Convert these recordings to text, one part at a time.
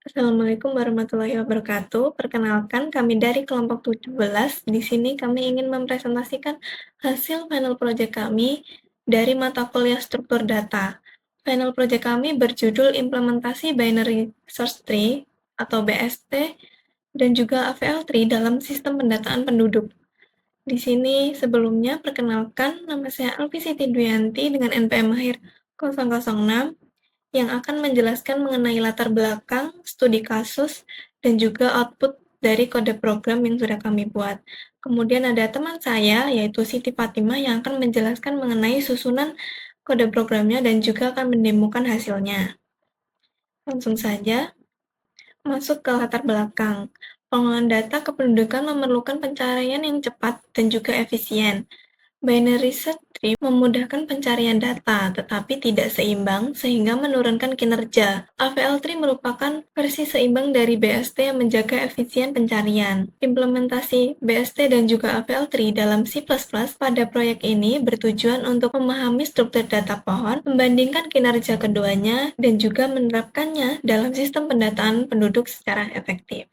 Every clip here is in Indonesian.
Assalamualaikum warahmatullahi wabarakatuh. Perkenalkan, kami dari kelompok 17. Di sini kami ingin mempresentasikan hasil final project kami dari mata kuliah struktur data. Final project kami berjudul Implementasi Binary Search Tree atau BST dan juga AVL Tree dalam sistem pendataan penduduk. Di sini sebelumnya perkenalkan, nama saya Alfi Siti Duyanti dengan NPM Mahir 006 yang akan menjelaskan mengenai latar belakang, studi kasus, dan juga output dari kode program yang sudah kami buat. Kemudian ada teman saya, yaitu Siti Fatimah, yang akan menjelaskan mengenai susunan kode programnya dan juga akan mendemokan hasilnya. Langsung saja, masuk ke latar belakang. Pengolahan data kependudukan memerlukan pencarian yang cepat dan juga efisien. Binary search tree memudahkan pencarian data, tetapi tidak seimbang sehingga menurunkan kinerja. AVL tree merupakan versi seimbang dari BST yang menjaga efisien pencarian. Implementasi BST dan juga AVL tree dalam C++ pada proyek ini bertujuan untuk memahami struktur data pohon, membandingkan kinerja keduanya, dan juga menerapkannya dalam sistem pendataan penduduk secara efektif.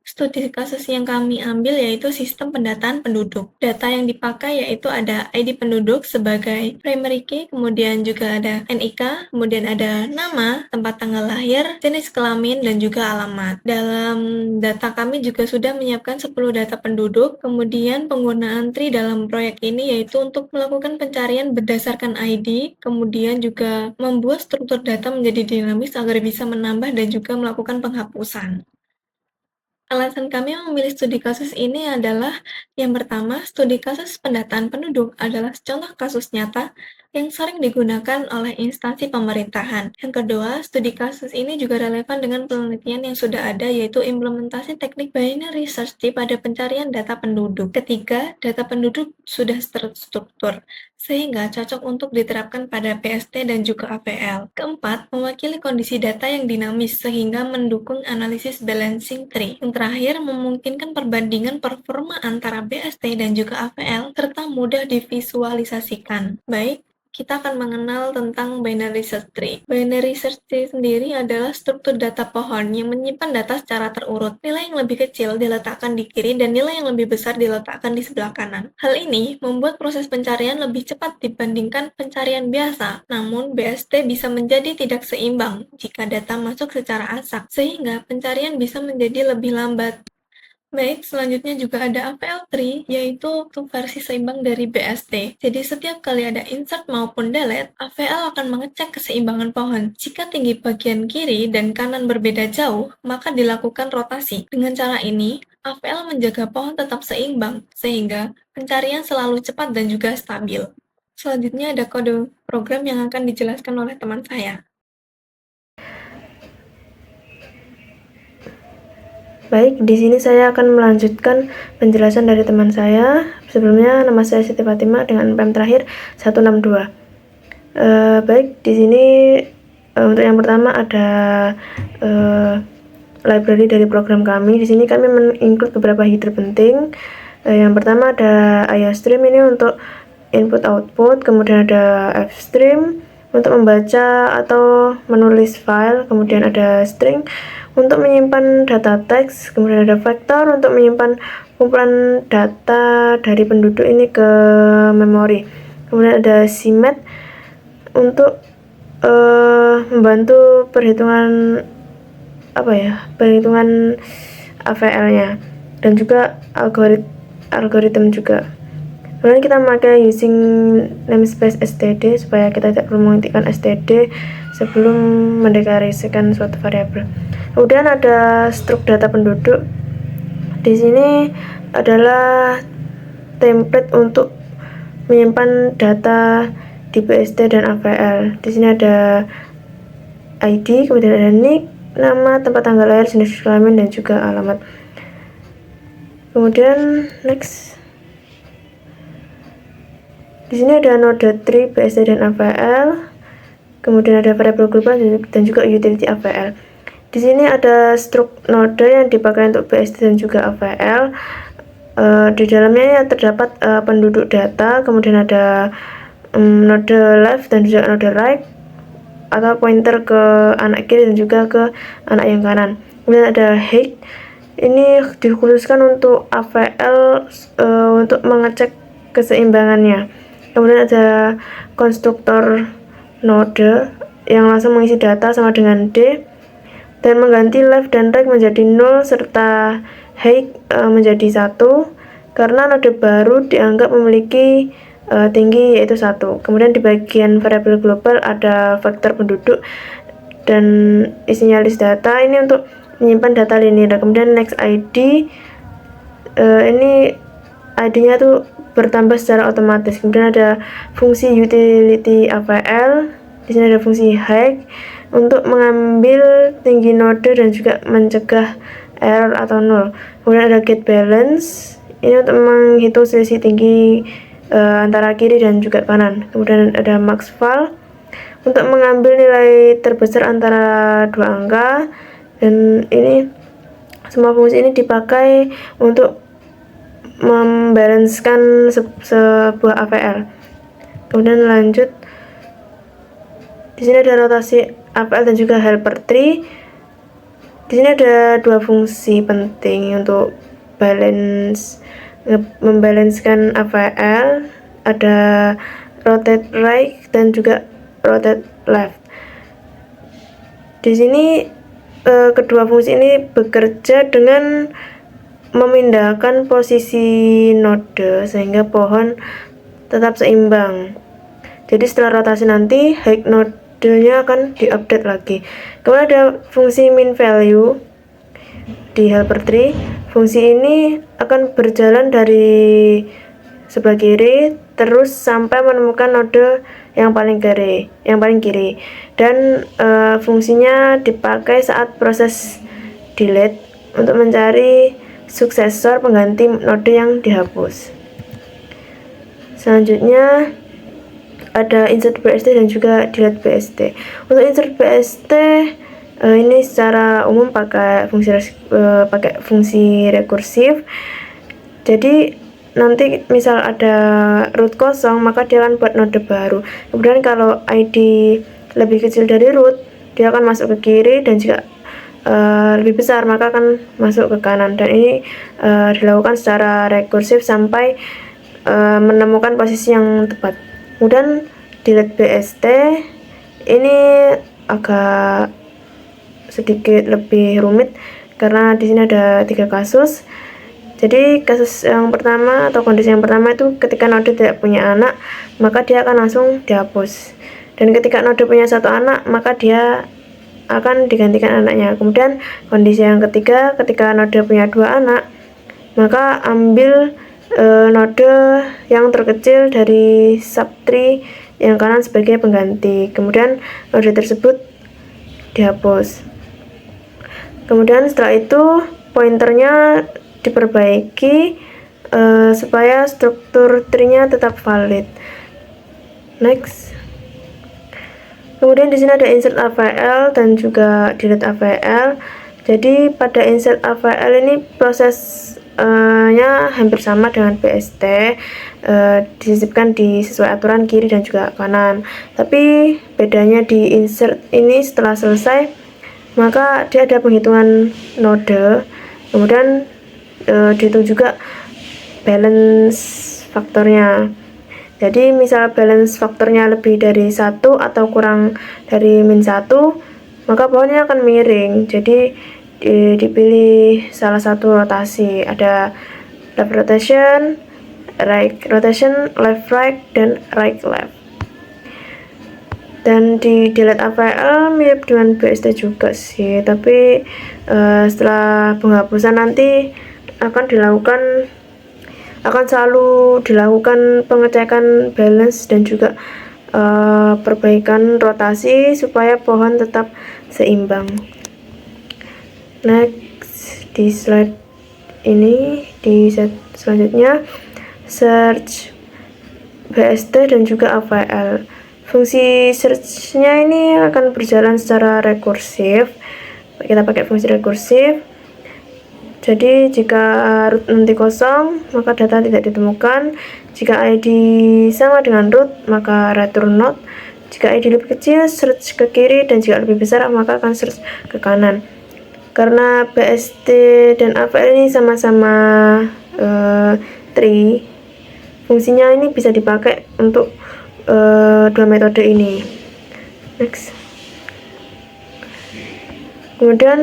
Studi kasus yang kami ambil yaitu sistem pendataan penduduk. Data yang dipakai yaitu ada ID penduduk sebagai primary key, kemudian juga ada NIK, kemudian ada nama, tempat tanggal lahir, jenis kelamin, dan juga alamat. Dalam data kami juga sudah menyiapkan 10 data penduduk, kemudian penggunaan tree dalam proyek ini yaitu untuk melakukan pencarian berdasarkan ID, kemudian juga membuat struktur data menjadi dinamis agar bisa menambah dan juga melakukan penghapusan. Alasan kami memilih studi kasus ini adalah, yang pertama, studi kasus pendataan penduduk adalah contoh kasus nyata yang sering digunakan oleh instansi pemerintahan. Yang kedua, studi kasus ini juga relevan dengan penelitian yang sudah ada, yaitu implementasi teknik binary search tree pada pencarian data penduduk. Ketiga, data penduduk sudah terstruktur, sehingga cocok untuk diterapkan pada PST dan juga APL. Keempat, mewakili kondisi data yang dinamis sehingga mendukung analisis balancing tree. Yang terakhir, memungkinkan perbandingan performa antara BST dan juga APL serta mudah divisualisasikan. Baik, kita akan mengenal tentang binary search tree. Binary search tree sendiri adalah struktur data pohon yang menyimpan data secara terurut. Nilai yang lebih kecil diletakkan di kiri dan nilai yang lebih besar diletakkan di sebelah kanan. Hal ini membuat proses pencarian lebih cepat dibandingkan pencarian biasa. Namun, BST bisa menjadi tidak seimbang jika data masuk secara asak, sehingga pencarian bisa menjadi lebih lambat. Baik, selanjutnya juga ada APL tree, yaitu versi seimbang dari BST. Jadi setiap kali ada insert maupun delete, AVL akan mengecek keseimbangan pohon. Jika tinggi bagian kiri dan kanan berbeda jauh, maka dilakukan rotasi. Dengan cara ini, AVL menjaga pohon tetap seimbang, sehingga pencarian selalu cepat dan juga stabil. Selanjutnya ada kode program yang akan dijelaskan oleh teman saya. Baik, di sini saya akan melanjutkan penjelasan dari teman saya. Sebelumnya, nama saya Siti Fatimah dengan NPM terakhir 162. Baik, di sini untuk yang pertama ada library dari program kami. Di sini kami menginclude beberapa header penting. Yang pertama ada IOStream, ini untuk input output, kemudian ada fstream untuk membaca atau menulis file, kemudian ada string untuk menyimpan data teks, kemudian ada vector untuk menyimpan kumpulan data dari penduduk ini ke memori, kemudian ada cmet untuk membantu perhitungan AVL-nya, dan juga algoritma juga. Kemudian kita memakai using namespace std supaya kita tidak perlu mengetikkan std sebelum mendeklarasikan suatu variabel. Kemudian ada struk data penduduk. Di sini adalah template untuk menyimpan data di BST dan AVL. Di sini ada ID, kemudian ada nick, nama, tempat tanggal lahir, jenis kelamin, dan juga alamat. Kemudian next. Di sini ada node tree BST dan AVL, kemudian ada variabel global dan juga utility AVL. Di sini ada struk node yang dipakai untuk BST dan juga AVL. Di dalamnya terdapat penduduk data, kemudian ada node left dan juga node right, atau pointer ke anak kiri dan juga ke anak yang kanan. Kemudian ada height, ini dikhususkan untuk AVL untuk mengecek keseimbangannya. Kemudian ada konstruktor node yang langsung mengisi data sama dengan D dan mengganti left dan right menjadi 0 serta height menjadi 1 karena node baru dianggap memiliki tinggi yaitu 1. Kemudian di bagian variabel global ada vektor penduduk dan isinya list data, ini untuk menyimpan data linear. Kemudian next ID, ini ID-nya tuh bertambah secara otomatis. Kemudian ada fungsi utility AVL, di sini ada fungsi hike untuk mengambil tinggi node dan juga mencegah error atau nol. Kemudian ada get balance, ini untuk menghitung selisih tinggi antara kiri dan juga kanan. Kemudian ada max val untuk mengambil nilai terbesar antara dua angka, dan ini semua fungsi ini dipakai untuk membalancekan sebuah AVL. Kemudian lanjut, di sini ada rotasi AVL dan juga helper tree. Di sini ada dua fungsi penting untuk membalancekan AVL, ada rotate right dan juga rotate left. Di sini kedua fungsi ini bekerja dengan memindahkan posisi node sehingga pohon tetap seimbang. Jadi setelah rotasi nanti height nodenya akan diupdate lagi. Kemudian ada fungsi min value di helper tree. Fungsi ini akan berjalan dari sebelah kiri terus sampai menemukan node yang paling kiri, dan fungsinya dipakai saat proses delete untuk mencari suksesor pengganti node yang dihapus. Selanjutnya ada insert BST dan juga delete BST. Untuk insert BST ini secara umum pakai fungsi rekursif. Jadi nanti misal ada root kosong, maka dia akan buat node baru. Kemudian kalau ID lebih kecil dari root, dia akan masuk ke kiri, dan jika lebih besar maka akan masuk ke kanan, dan ini dilakukan secara rekursif sampai menemukan posisi yang tepat. Kemudian delete BST ini agak sedikit lebih rumit karena di sini ada 3 kasus. Jadi kasus yang pertama atau kondisi yang pertama itu ketika node tidak punya anak, maka dia akan langsung dihapus. Dan ketika node punya 1 anak, maka dia akan digantikan anaknya. Kemudian kondisi yang ketiga, ketika node punya 2 anak, maka ambil node yang terkecil dari subtree yang kanan sebagai pengganti. Kemudian node tersebut dihapus. Kemudian setelah itu pointernya diperbaiki supaya struktur tree-nya tetap valid. Next. Kemudian di sini ada insert AVL dan juga delete AVL. Jadi pada insert AVL ini prosesnya hampir sama dengan BST, disisipkan di sesuai aturan kiri dan juga kanan. Tapi bedanya di insert ini setelah selesai, maka dia ada penghitungan node, kemudian dihitung juga balance faktornya. Jadi misal balance faktornya lebih dari 1 atau kurang dari -1, maka pohonnya akan miring. Jadi dipilih salah satu rotasi, ada left rotation, right rotation, left right, dan right left. Dan di delete AVL mirip dengan BST juga sih, tapi setelah penghapusan nanti akan selalu dilakukan pengecekan balance dan juga perbaikan rotasi supaya pohon tetap seimbang. Next, di slide ini, di slide selanjutnya, search BST dan juga AVL. Fungsi search-nya ini akan berjalan secara rekursif. Kita pakai fungsi rekursif. Jadi jika root nanti kosong, maka data tidak ditemukan. Jika ID sama dengan root, maka return not. Jika ID lebih kecil, search ke kiri, dan jika lebih besar, maka akan search ke kanan. Karena BST dan AVL ini sama-sama tree, fungsinya ini bisa dipakai untuk dua metode ini. Next. Kemudian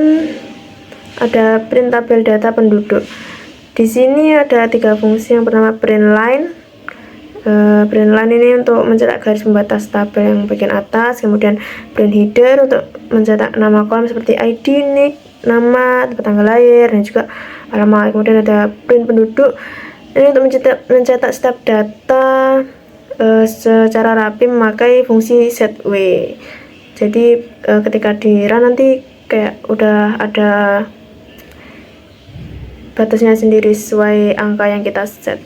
ada print tabel data penduduk. Di sini ada 3 fungsi. Yang pertama print line. Print line ini untuk mencetak garis pembatas tabel yang bagian atas. Kemudian print header untuk mencetak nama kolom seperti ID, nick, nama, tempat tanggal lahir, dan juga alamat. Kemudian ada print penduduk. Ini untuk mencetak setiap data secara rapi memakai fungsi set w. Jadi ketika di run nanti kayak udah ada batasnya sendiri sesuai angka yang kita set.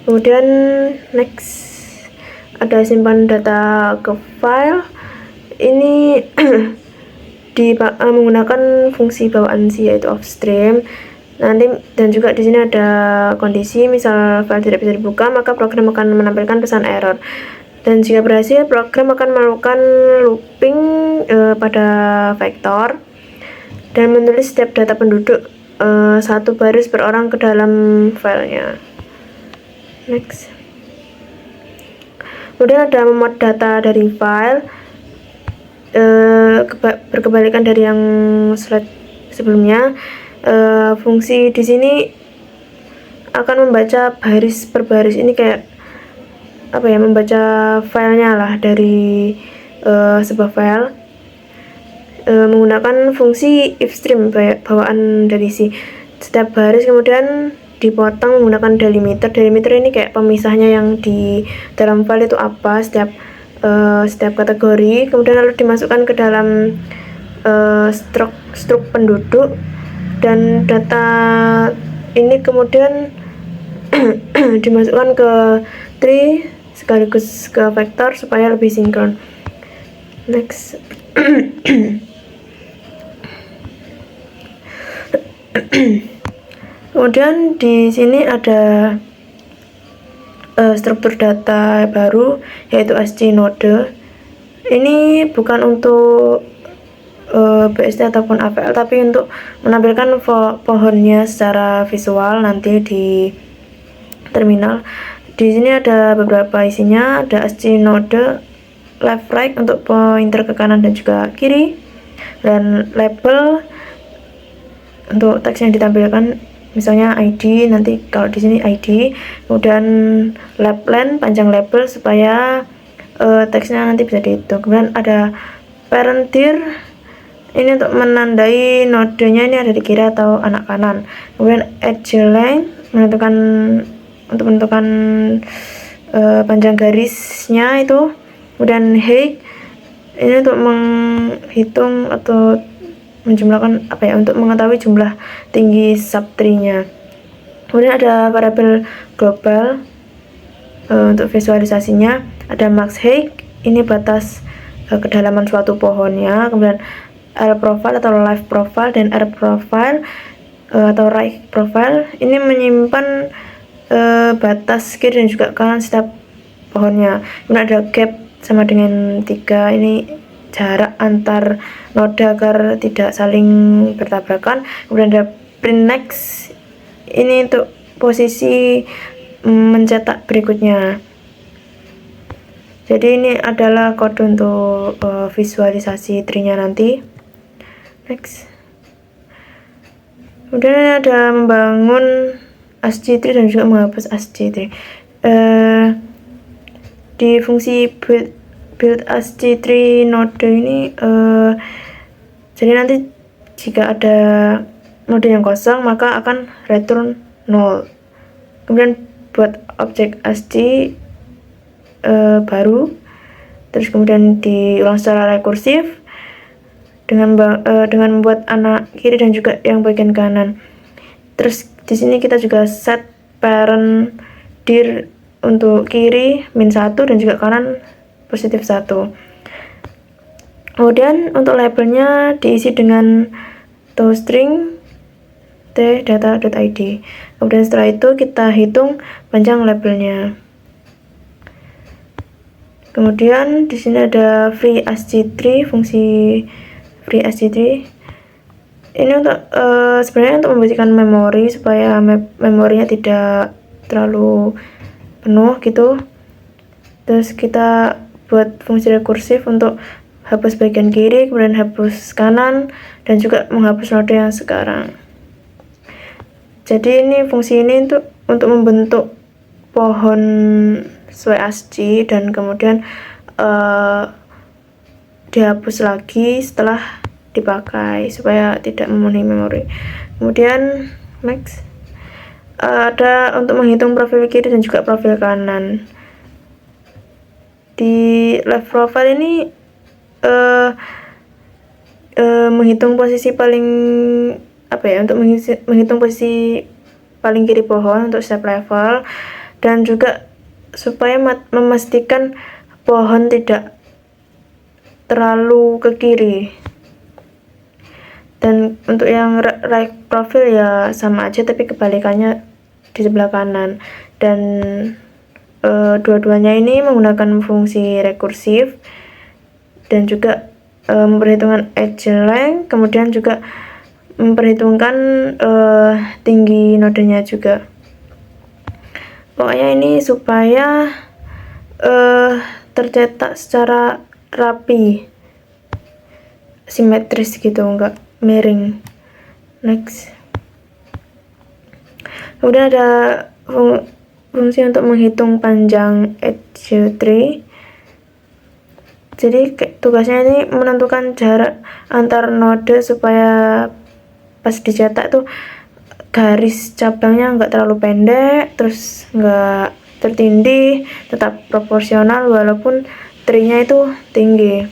Kemudian next ada simpan data ke file. Ini menggunakan fungsi bawaan C yaitu offstream. Nanti dan juga di sini ada kondisi, misal file tidak bisa dibuka, maka program akan menampilkan pesan error. Dan jika berhasil, program akan melakukan looping pada vektor dan menulis setiap data penduduk 1 baris per orang ke dalam filenya. Next. Kemudian ada memuat data dari file. Berkebalikan dari yang slide sebelumnya, fungsi di sini akan membaca baris per baris. Ini kayak membaca filenya lah dari sebuah file menggunakan fungsi ifstream bawaan dari C. Setiap baris kemudian dipotong menggunakan delimiter. Delimiter ini kayak pemisahnya yang di dalam file itu apa, setiap kategori, kemudian lalu dimasukkan ke dalam struk penduduk, dan data ini kemudian dimasukkan ke tree sekaligus ke vektor supaya lebih sinkron. Next. Kemudian di sini ada struktur data baru yaitu SC node. Ini bukan untuk BST ataupun AVL, tapi untuk menampilkan pohonnya secara visual nanti di terminal. Di sini ada beberapa isinya, ada SC node left right untuk pointer ke kanan dan juga kiri, dan label untuk teks yang ditampilkan, misalnya ID, nanti kalau di sini ID, kemudian lab len, panjang label supaya teksnya nanti bisa dihitung. Kemudian ada parent dir, ini untuk menandai nodenya ini ada di kiri atau anak kanan. Kemudian edge line untuk menentukan panjang garisnya itu. Kemudian height ini untuk menghitung atau menjumlahkan untuk mengetahui jumlah tinggi subtree-nya. Kemudian ada variabel global untuk visualisasinya. Ada max height, ini batas kedalaman suatu pohonnya. Kemudian L profile atau live profile dan R profile atau right profile ini menyimpan batas kiri dan juga kanan setiap pohonnya. Kemudian ada gap sama dengan 3, ini jarak antar node agar tidak saling bertabrakan. Kemudian ada print next, ini untuk posisi mencetak berikutnya. Jadi ini adalah kode untuk visualisasi tree-nya nanti. Next. Kemudian ada membangun ASCII tree dan juga menghapus ASCII tree. Di fungsi build ASCII tree node ini jadi nanti jika ada node yang kosong maka akan return 0. Kemudian buat objek ASCII baru, terus kemudian diulang secara rekursif dengan membuat anak kiri dan juga yang bagian kanan. Terus di sini kita juga set parent dir untuk kiri -1 dan juga kanan +1. Kemudian untuk labelnya diisi dengan toString t-data.id. Kemudian setelah itu kita hitung panjang labelnya. Kemudian di sini ada free ASCII tree, fungsi FreeSG3 ini untuk sebenarnya untuk membersihkan memori supaya memorinya tidak terlalu penuh gitu. Terus kita buat fungsi rekursif untuk hapus bagian kiri, kemudian hapus kanan, dan juga menghapus node yang sekarang. Jadi ini fungsi ini untuk membentuk pohon SWASG dan kemudian dihapus lagi setelah dipakai supaya tidak memenuhi memori. Kemudian next ada untuk menghitung profil kiri dan juga profil kanan. Di left profile ini menghitung posisi paling untuk menghitung posisi paling kiri pohon untuk step level, dan juga supaya memastikan pohon tidak terlalu ke kiri. Dan untuk yang right profile ya sama aja tapi kebalikannya di sebelah kanan, dan dua-duanya ini menggunakan fungsi rekursif dan juga memperhitungkan edge length, kemudian juga memperhitungkan tinggi nodenya juga. Pokoknya ini supaya tercetak secara rapi, simetris gitu, enggak miring. Next, kemudian ada fungsi untuk menghitung panjang edge tree. Jadi tugasnya ini menentukan jarak antar node supaya pas dicetak tuh garis cabangnya nggak terlalu pendek, terus nggak tertindih, tetap proporsional walaupun tree-nya itu tinggi.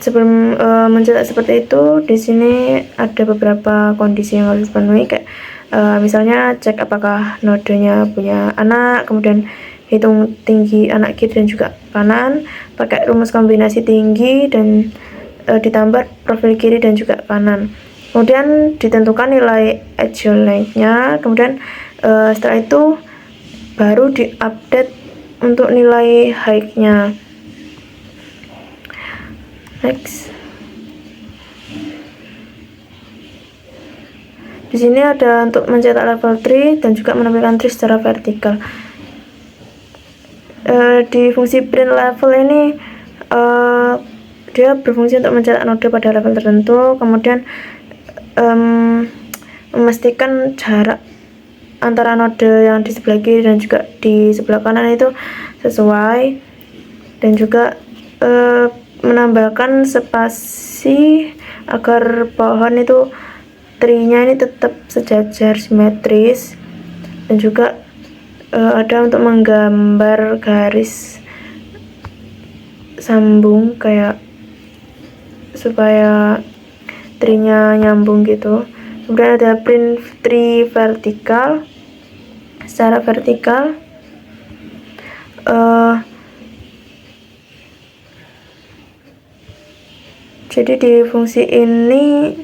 Sebelum mencetak seperti itu, di sini ada beberapa kondisi yang harus dipenuhi, kayak misalnya cek apakah nodenya punya anak, kemudian hitung tinggi anak kiri dan juga kanan pakai rumus kombinasi tinggi dan ditambah profil kiri dan juga kanan. Kemudian ditentukan nilai edge length-nya, kemudian setelah itu baru diupdate untuk nilai height-nya. Next, di sini ada untuk mencetak level tree dan juga menampilkan tree secara vertikal. Di fungsi print level ini dia berfungsi untuk mencetak node pada level tertentu, kemudian memastikan jarak antara node yang di sebelah kiri dan juga di sebelah kanan itu sesuai, dan juga menambahkan spasi agar pohon itu tree-nya ini tetap sejajar simetris, dan juga ada untuk menggambar garis sambung kayak supaya tree-nya nyambung gitu. Kemudian ada print tree vertikal, secara vertikal. Jadi di fungsi ini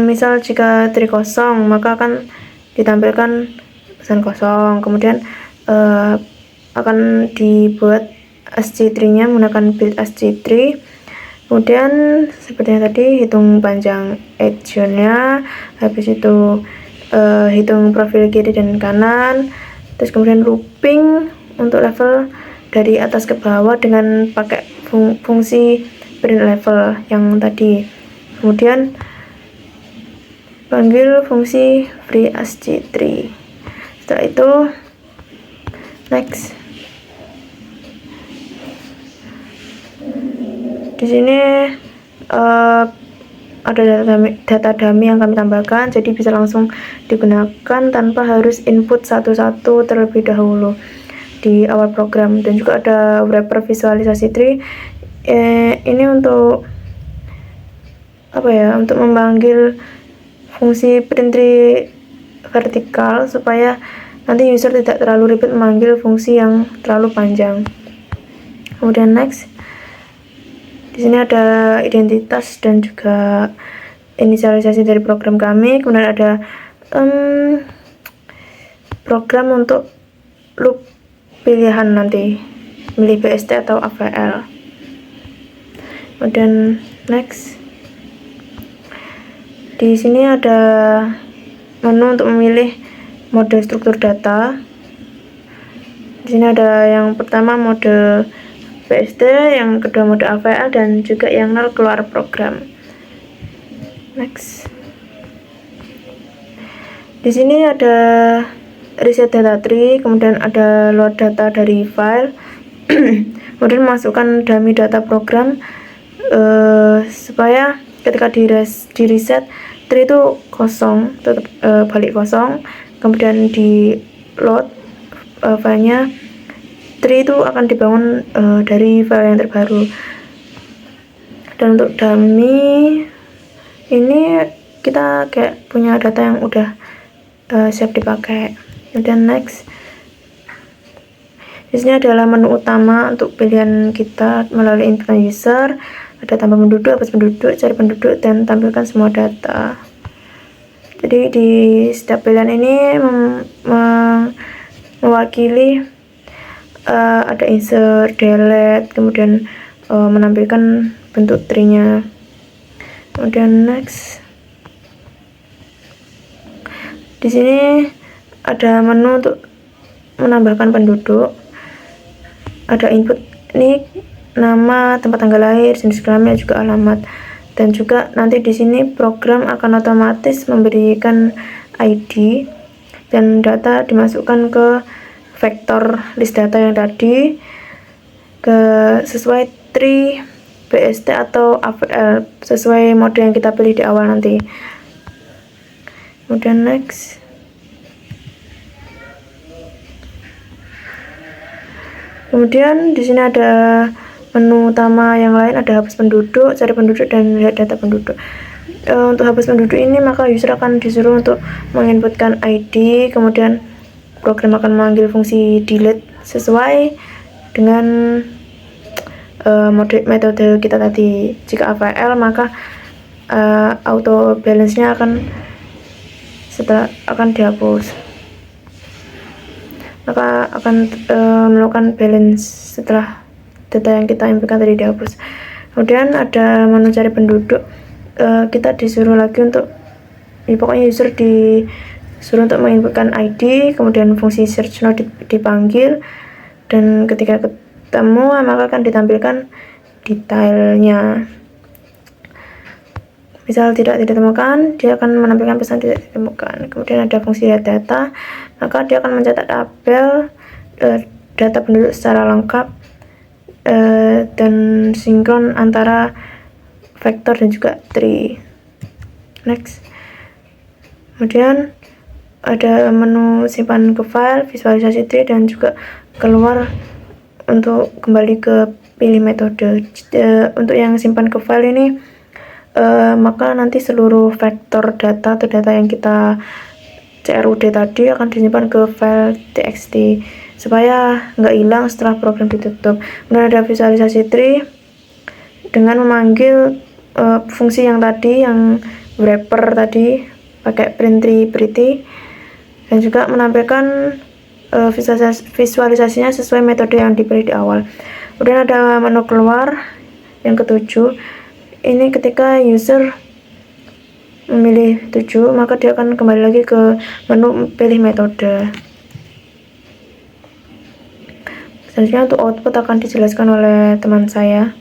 misal jika tree kosong maka akan ditampilkan pesan kosong, kemudian akan dibuat SG3-nya menggunakan build SG3. Kemudian seperti yang tadi, hitung panjang edge-nya, habis itu hitung profil kiri dan kanan, terus kemudian looping untuk level dari atas ke bawah dengan pakai fungsi print level yang tadi. Kemudian panggil fungsi FreeSG3. Setelah itu next, di sini ada data dummy yang kami tambahkan, jadi bisa langsung digunakan tanpa harus input satu-satu terlebih dahulu di awal program. Dan juga ada wrapper visualisasi tree. Ini untuk untuk memanggil fungsi print tree vertikal supaya nanti user tidak terlalu ribet memanggil fungsi yang terlalu panjang. Kemudian next, di sini ada identitas dan juga inisialisasi dari program kami. Kemudian ada program untuk loop pilihan nanti, milih BST atau AVL. Kemudian next. Di sini ada menu untuk memilih mode struktur data. Di sini ada yang pertama mode BSD, yang kedua mode AVL, dan juga yang nol keluar program. Next. Di sini ada reset data tree, kemudian ada load data dari file, kemudian masukkan dummy data program supaya ketika di reset tree itu kosong, tetap balik kosong. Kemudian di load filenya, tree itu akan dibangun dari file yang terbaru. Dan untuk dummy ini kita kayak punya data yang udah siap dipakai. Kemudian next. Di sini adalah menu utama untuk pilihan kita melalui input user. Ada tambah penduduk, hapus penduduk, cari penduduk, dan tampilkan semua data. Jadi di setiap pilihan ini mewakili ada insert, delete, kemudian menampilkan bentuk tree-nya. Kemudian next. Di sini ada menu untuk menambahkan penduduk. Ada input nick, nama, tempat tanggal lahir, jenis kelamin, juga alamat. Dan juga nanti di sini program akan otomatis memberikan ID dan data dimasukkan ke vektor list data yang tadi sesuai tree, BST atau AVL sesuai mode yang kita pilih di awal nanti. Kemudian next. Kemudian di sini ada menu utama yang lain, ada hapus penduduk, cari penduduk, dan lihat data penduduk. Untuk hapus penduduk ini maka user akan disuruh untuk menginputkan ID, kemudian program akan memanggil fungsi delete sesuai dengan metode kita tadi. Jika AVL maka auto balance-nya akan dihapus, maka akan melakukan balance setelah data yang kita inputkan tadi dihapus. Kemudian ada menu cari penduduk. Kita disuruh lagi untuk pokoknya user disuruh untuk menginputkan ID, kemudian fungsi search node dipanggil, dan ketika ketemu maka akan ditampilkan detailnya. Misal tidak ditemukan, dia akan menampilkan pesan tidak ditemukan. Kemudian ada fungsi lihat data, maka dia akan mencetak tabel data penduduk secara lengkap dan sinkron antara vektor dan juga tree. Next. Kemudian ada menu simpan ke file, visualisasi tree, dan juga keluar untuk kembali ke pilih metode. Untuk yang simpan ke file ini maka nanti seluruh vektor data atau data yang kita CRUD tadi akan disimpan ke file txt supaya nggak hilang setelah program ditutup. Kemudian ada visualisasi tree dengan memanggil fungsi yang tadi, yang wrapper tadi pakai print tree pretty, dan juga menampilkan visualisasinya sesuai metode yang dipilih di awal. Kemudian ada menu keluar yang ketujuh. Ini ketika user memilih 7 maka dia akan kembali lagi ke menu pilih metode. Selanjutnya untuk output akan dijelaskan oleh teman saya.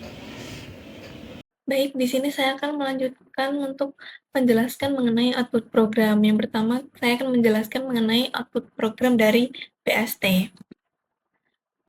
Baik, di sini saya akan melanjutkan untuk menjelaskan mengenai output program. Yang pertama, saya akan menjelaskan mengenai output program dari BST.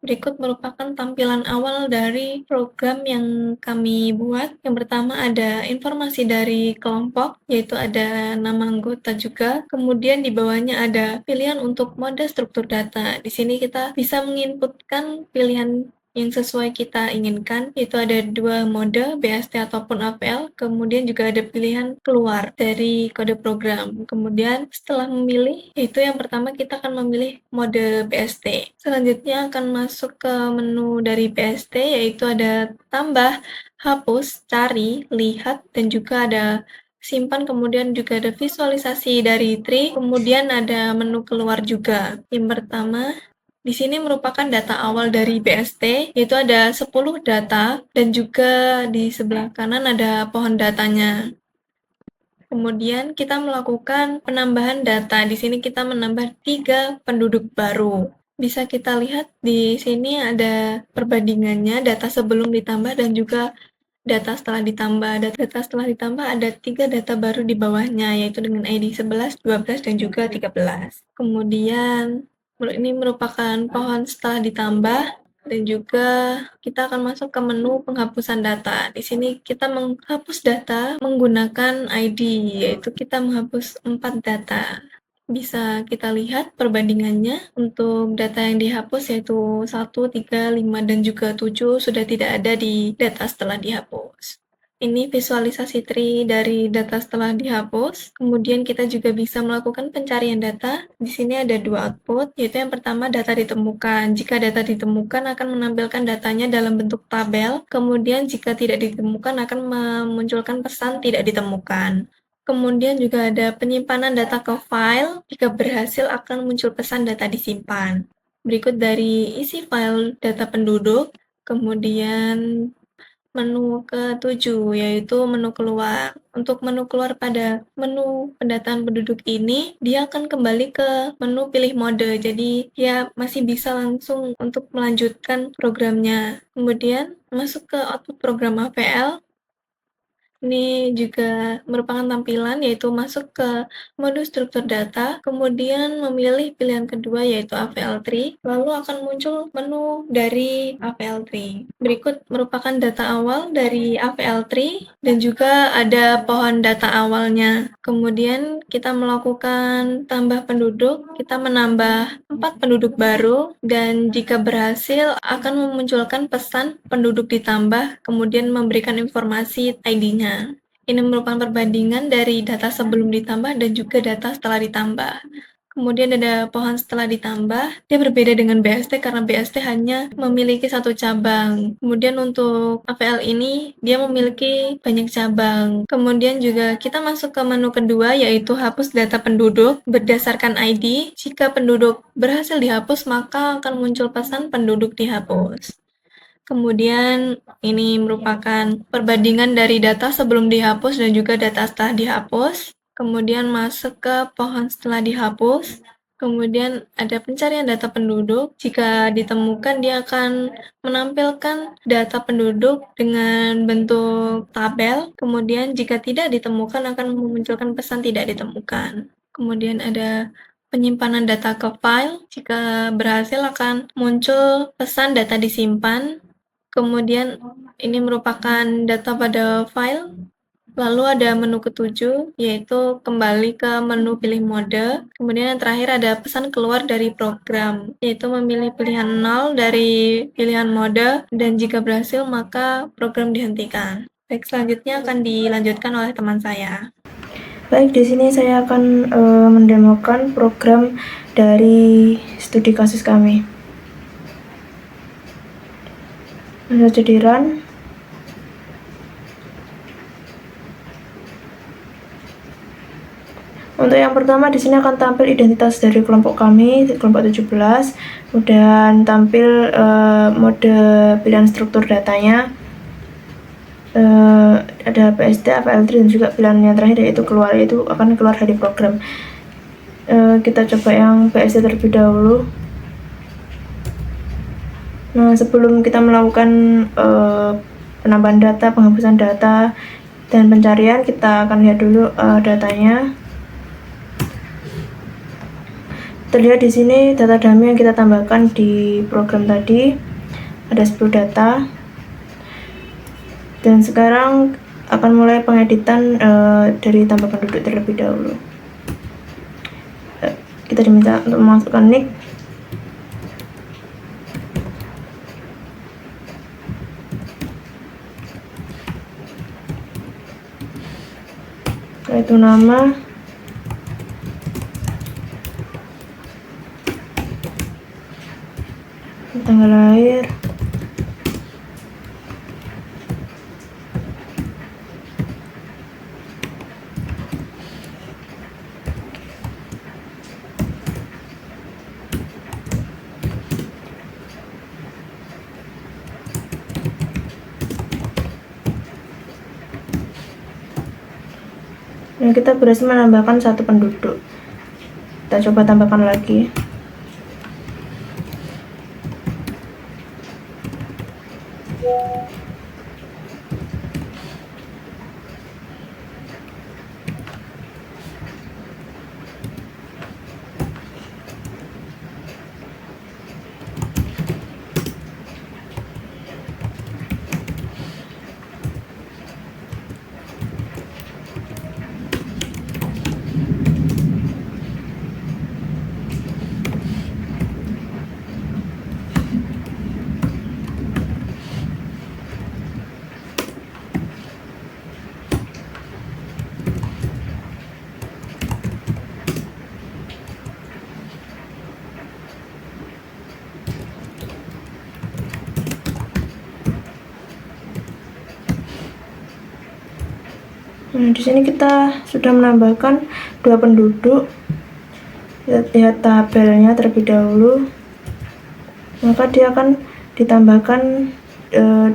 Berikut merupakan tampilan awal dari program yang kami buat. Yang pertama ada informasi dari kelompok, yaitu ada nama anggota juga. Kemudian di bawahnya ada pilihan untuk mode struktur data. Di sini kita bisa menginputkan pilihan yang sesuai kita inginkan, yaitu ada dua mode, BST ataupun APL. Kemudian juga ada pilihan keluar dari kode program. Kemudian setelah memilih, yaitu yang pertama kita akan memilih mode BST. Selanjutnya akan masuk ke menu dari BST, yaitu ada tambah, hapus, cari, lihat, dan juga ada simpan, kemudian juga ada visualisasi dari tree, kemudian ada menu keluar juga. Yang pertama Di sini merupakan data awal dari BST, yaitu ada 10 data, dan juga di sebelah kanan ada pohon datanya. Kemudian kita melakukan penambahan data. Di sini kita menambah 3 penduduk baru. Bisa kita lihat di sini ada perbandingannya, data sebelum ditambah dan juga data setelah ditambah. Data setelah ditambah ada 3 data baru di bawahnya, yaitu dengan ID 11, 12, dan juga 13. Kemudian ini merupakan pohon setelah ditambah, dan juga kita akan masuk ke menu penghapusan data. Di sini kita menghapus data menggunakan ID, yaitu kita menghapus 4 data. Bisa kita lihat perbandingannya untuk data yang dihapus yaitu 1, 3, 5, dan juga 7 sudah tidak ada di data setelah dihapus. Ini visualisasi tree dari data setelah dihapus. Kemudian kita juga bisa melakukan pencarian data. Di sini ada 2 output, yaitu yang pertama data ditemukan. Jika data ditemukan akan menampilkan datanya dalam bentuk tabel. Kemudian jika tidak ditemukan akan memunculkan pesan tidak ditemukan. Kemudian juga ada penyimpanan data ke file. Jika berhasil akan muncul pesan data disimpan. Berikut dari isi file data penduduk. Kemudian menu ke-7, yaitu menu keluar. Untuk menu keluar pada menu pendataan penduduk ini, dia akan kembali ke menu pilih mode. Jadi, dia masih bisa langsung untuk melanjutkan programnya. Kemudian, masuk ke output program AVL. Ini juga merupakan tampilan, yaitu masuk ke mode struktur data, kemudian memilih pilihan kedua yaitu AVL Tree, lalu akan muncul menu dari AVL Tree. Berikut merupakan data awal dari AVL Tree, dan juga ada pohon data awalnya. Kemudian kita melakukan tambah penduduk, kita menambah 4 penduduk baru, dan jika berhasil akan memunculkan pesan penduduk ditambah, kemudian memberikan informasi ID-nya. Ini merupakan perbandingan dari data sebelum ditambah dan juga data setelah ditambah. Kemudian ada pohon setelah ditambah, dia berbeda dengan BST karena BST hanya memiliki 1 cabang. Kemudian untuk AVL ini, dia memiliki banyak cabang. Kemudian juga kita masuk ke menu kedua, yaitu hapus data penduduk berdasarkan ID. Jika penduduk berhasil dihapus, maka akan muncul pesan penduduk dihapus. Kemudian ini merupakan perbandingan dari data sebelum dihapus dan juga data setelah dihapus. Kemudian masuk ke pohon setelah dihapus. Kemudian ada pencarian data penduduk. Jika ditemukan, dia akan menampilkan data penduduk dengan bentuk tabel. Kemudian jika tidak ditemukan, akan memunculkan pesan tidak ditemukan. Kemudian ada penyimpanan data ke file. Jika berhasil akan muncul pesan data disimpan. Kemudian ini merupakan data pada file. Lalu ada menu ke-7, yaitu kembali ke menu pilih mode. Kemudian yang terakhir ada pesan keluar dari program, yaitu memilih pilihan 0 dari pilihan mode, dan jika berhasil maka program dihentikan. Baik, selanjutnya akan dilanjutkan oleh teman saya. Baik, di sini saya akan mendemokan program dari studi kasus kami. Jadi run. Untuk yang pertama di sini akan tampil identitas dari kelompok kami, kelompok 17, kemudian tampil mode pilihan struktur datanya, ada PST, AVL3, dan juga pilihan yang terakhir yaitu keluar, yaitu akan keluar dari program. Kita coba yang PST terlebih dahulu. Nah, sebelum kita melakukan penambahan data, penghapusan data, dan pencarian, kita akan lihat dulu datanya. Terlihat di sini data dummy yang kita tambahkan di program tadi, ada 10 data. Dan sekarang akan mulai pengeditan dari tambah penduduk terlebih dahulu. Kita diminta untuk memasukkan nick. Itu nama, tanggal lahir, Nah, kita berhasil menambahkan 1 penduduk. Kita coba tambahkan lagi. Nah, di sini kita sudah menambahkan 2 penduduk. Kita lihat tabelnya terlebih dahulu. Maka dia akan ditambahkan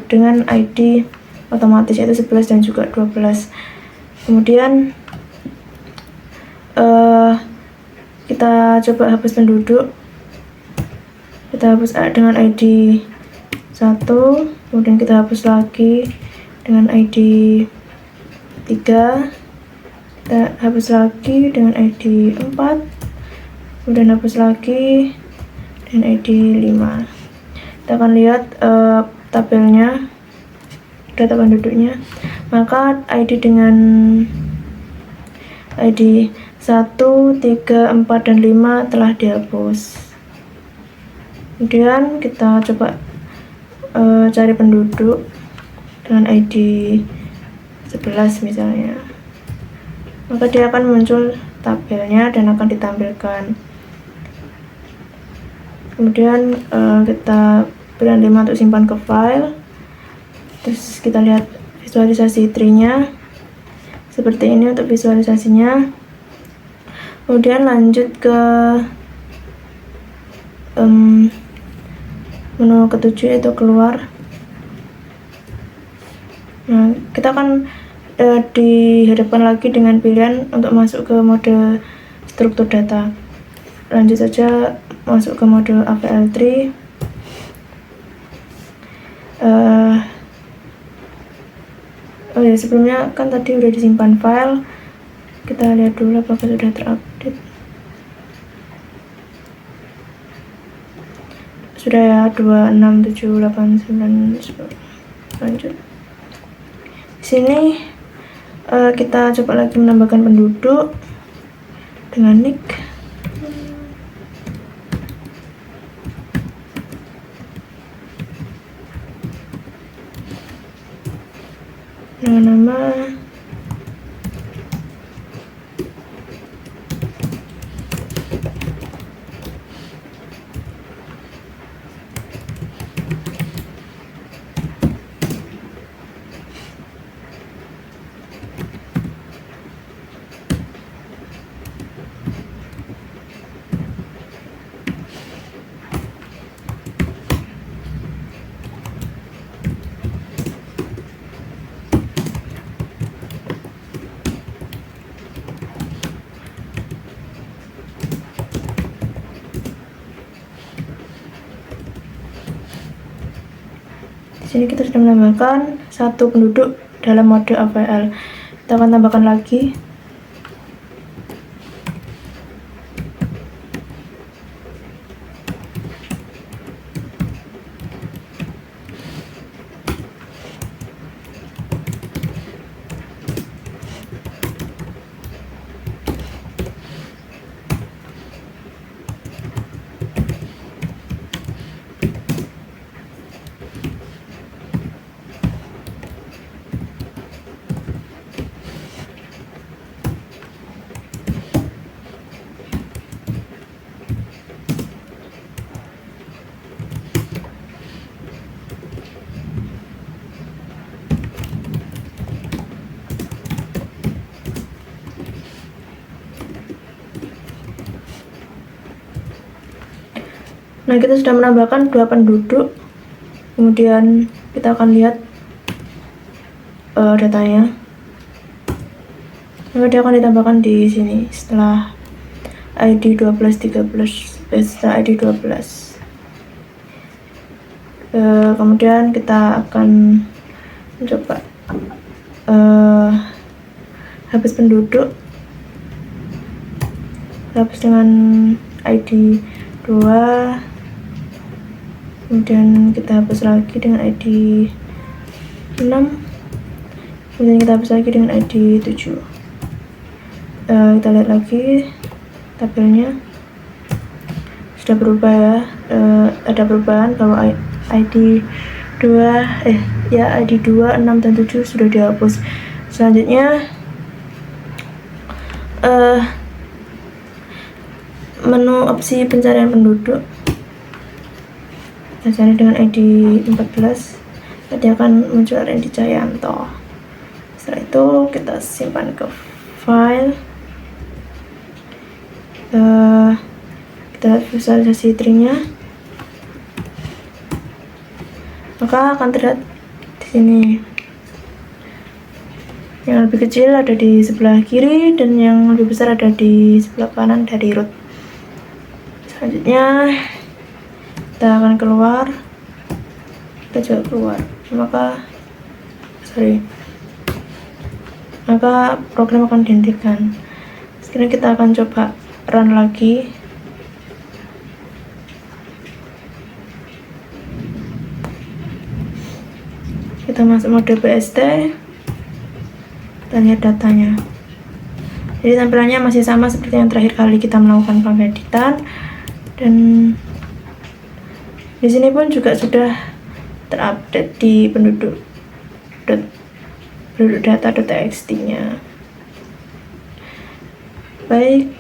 dengan ID otomatis, yaitu 11 dan juga 12. Kemudian kita coba hapus penduduk. Kita hapus dengan ID 1, kemudian kita hapus lagi dengan ID 3, kita hapus lagi dengan ID 4, kemudian hapus lagi dengan ID 5. Kita akan lihat tabelnya, data penduduknya. Maka ID dengan ID 1, 3, 4, dan 5 telah dihapus. Kemudian kita coba cari penduduk dengan ID 11 misalnya. Maka dia akan muncul tabelnya dan akan ditampilkan. Kemudian kita beri 5 untuk simpan ke file. Terus kita lihat visualisasi tree-nya seperti ini untuk visualisasinya. Kemudian lanjut ke menu ketujuh, yaitu keluar. Nah, kita akan dihadapkan lagi dengan pilihan untuk masuk ke mode struktur data. Lanjut saja masuk ke mode AVL tree. Oh ya, sebelumnya kan tadi udah disimpan file. Kita lihat dulu apakah sudah terupdate. Sudah ya, 2, 6, 7, 8, 9, 10. Lanjut. Di sini kita coba lagi menambahkan penduduk dengan nick. Nama. Di sini kita sudah menambahkan 1 penduduk dalam mode AVL. Kita akan tambahkan lagi. Nah, kita sudah menambahkan 2 penduduk. Kemudian kita akan lihat datanya. maka dia akan ditambahkan di sini setelah ID 1213 setelah ID 12. Kemudian kita akan mencoba hapus penduduk, hapus dengan ID 2, kemudian kita hapus lagi dengan ID 6, kemudian kita hapus lagi dengan ID 7. Kita lihat lagi tabelnya sudah berubah ya. Ada perubahan bahwa ID 2, ID 2, 6, dan 7 sudah dihapus. Selanjutnya menu opsi pencarian penduduk, kita cari dengan ID 14, tadi akan muncul Randy Cayanto. Setelah itu kita simpan ke file, kita lihat visualisasi tree-nya, maka akan terlihat di sini yang lebih kecil ada di sebelah kiri dan yang lebih besar ada di sebelah kanan dari root. Selanjutnya kita akan keluar, kita juga keluar, maka program akan dihentikan. Sekarang kita akan coba run lagi. Kita masuk mode BST, kita lihat datanya. Jadi tampilannya masih sama seperti yang terakhir kali kita melakukan pengeditan, dan di sini pun juga sudah terupdate di penduduk data.txt-nya. Baik,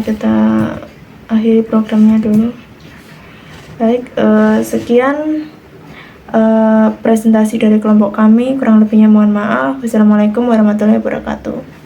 kita akhiri programnya dulu. Baik, sekian presentasi dari kelompok kami. Kurang lebihnya mohon maaf. Wassalamualaikum warahmatullahi wabarakatuh.